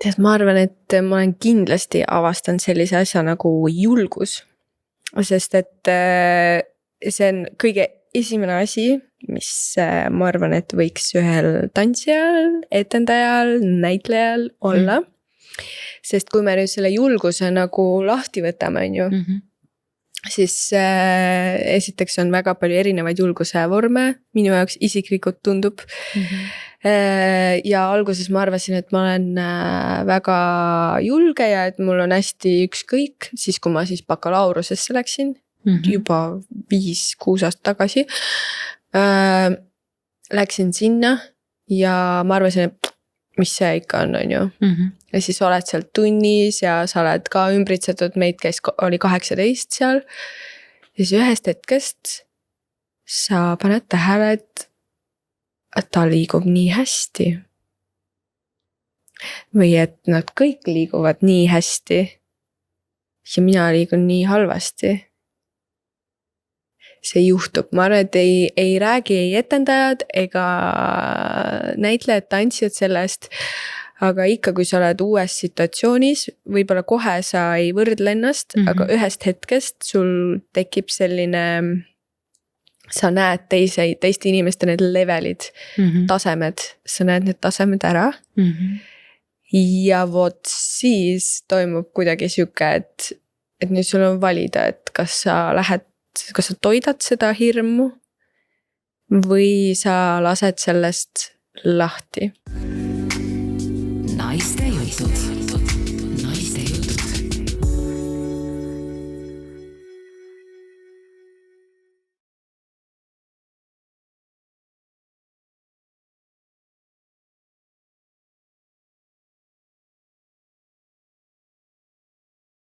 Tead, ma arvan, et ma olen kindlasti avastanud sellise asja nagu julgus. Sest et see on kõige esimene asi, mis ma arvan, et võiks ühel tantsijal, etendajal, näitlejal olla. Sest kui me nüüd selle julguse nagu lahti võtame, on ju, siis esiteks on väga palju erinevaid julguse vorme, minu jaoks isiklikult tundub. Ja alguses ma arvasin, et ma olen väga julge ja et mul on hästi ükskõik, siis kui ma siis bakalaureusesse läksin, juba 5-6 aastat tagasi, läksin sinna ja ma arvasin, et mis see ikka on ju. Ja siis oled seal tunnis ja sa oled ka ümbritsetud meid, kes oli 18 seal. Ja siis ühest hetkest sa paned tähele, et ta liigub nii hästi. Või et nad kõik liiguvad nii hästi. Ja mina liigun nii halvasti. See juhtub, ma arvan, et ei räägi ei etendajad ega näitlejad, tantsijad sellest, aga ikka kui sa oled uues situatsioonis, võib-olla kohe sa ei võrdle ennast, aga ühest hetkest sul tekib selline, sa näed teiste inimeste need levelid, tasemed, sa näed need tasemed ära ja vot siis toimub kuidagi siuke, et nüüd sul on valida, et kas sa toidad seda hirmu või sa lased sellest lahti. Naiste jutud.